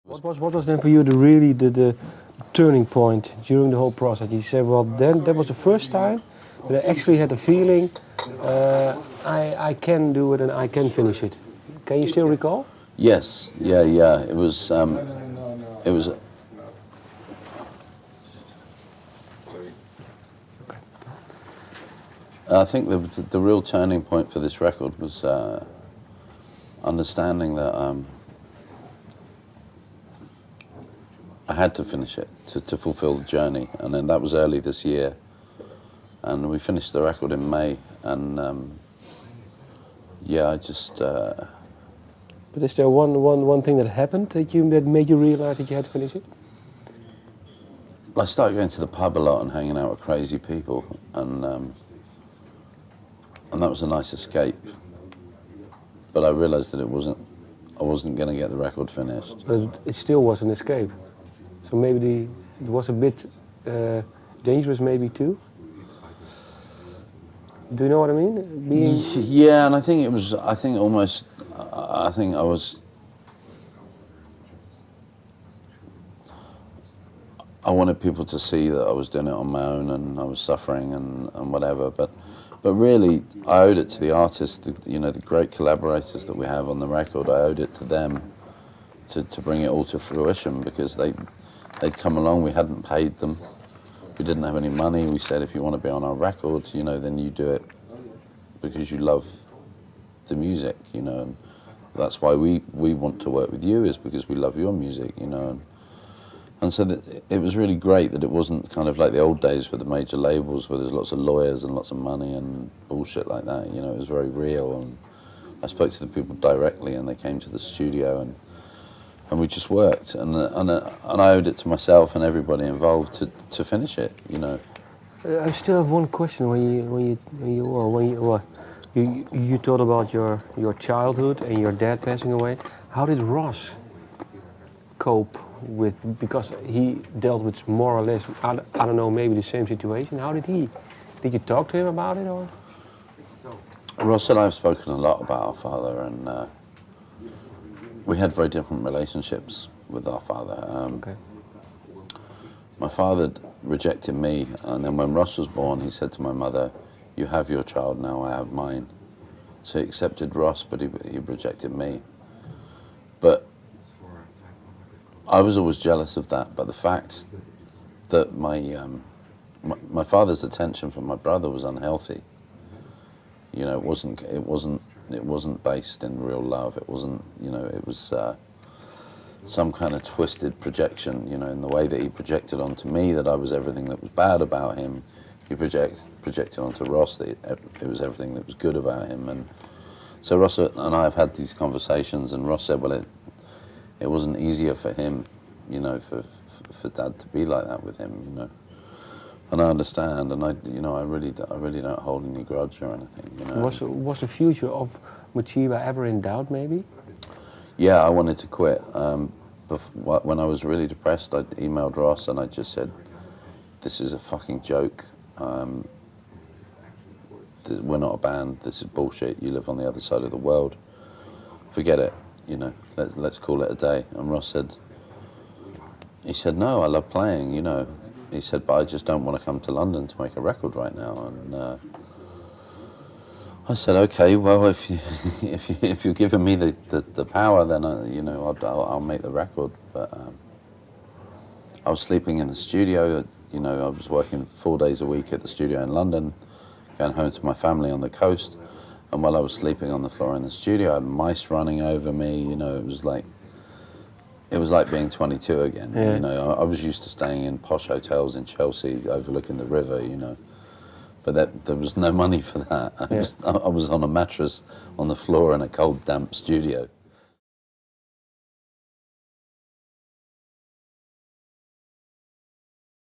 What was then for you the turning point during the whole process? You said, well, then that was the first time that I actually had the feeling I can do it and I can finish it. Can you still recall? Yes, yeah. It was. I think the real turning point for this record was understanding that I had to finish it to fulfill the journey, and then that was early this year, and we finished the record in May, and yeah, I just. But is there one thing that happened that made you realize that you had to finish it? I started going to the pub a lot and hanging out with crazy people, and that was a nice escape. But I realised that I wasn't going to get the record finished. But it still was an escape. So maybe it was a bit dangerous, maybe too. Do you know what I mean? Yeah, and I think it was. I think I was. I wanted people to see that I was doing it on my own and I was suffering and whatever, but really I owed it to the artists, the great collaborators that we have on the record. I owed it to them to bring it all to fruition, because they'd come along. We hadn't paid them. We didn't have any money. We said, if you want to be on our record, then you do it because you love the music, and that's why we want to work with you, is because we love your music, and so it was really great that it wasn't kind of like the old days with the major labels where there's lots of lawyers and lots of money and bullshit like that. It was very real, and I spoke to the people directly, and they came to the studio, and we just worked, and I owed it to myself and everybody involved to finish it. I still have one question. You thought about your childhood and your dad passing away. How did Ross cope with, because he dealt with more or less, I don't know, maybe the same situation. How did you talk to him about it, or? Ross and I have spoken a lot about our father, and we had very different relationships with our father. Okay. My father rejected me, and then when Ross was born, he said to my mother, "You have your child now, I have mine." So he accepted Ross, but he rejected me. But I was always jealous of that. But the fact that my father's attention for my brother was unhealthy. It wasn't based in real love. It wasn't. It was some kind of twisted projection. In the way that he projected onto me that I was everything that was bad about him. He projected onto Ross that it was everything that was good about him, and so Ross and I have had these conversations, and Ross said, well, it wasn't easier for him, for Dad to be like that with him, and I understand, and I really don't hold any grudge or anything, Was the future of Morcheeba ever in doubt, maybe? Yeah, I wanted to quit. When I was really depressed, I emailed Ross and I just said, "This is a fucking joke. We're not a band. This is bullshit. You live on the other side of the world. Forget it. Let's call it a day." And Ross said, "No, I love playing. He said, but I just don't want to come to London to make a record right now." And I said, "Okay, well, if you're giving me the power, then I'll make the record." But I was sleeping in the studio. I was working 4 days a week at the studio in London, going home to my family on the coast, and while I was sleeping on the floor in the studio, I had mice running over me. It was like being 22 again. Yeah. I was used to staying in posh hotels in Chelsea, overlooking the river. But there was no money for that. I was on a mattress on the floor in a cold, damp studio.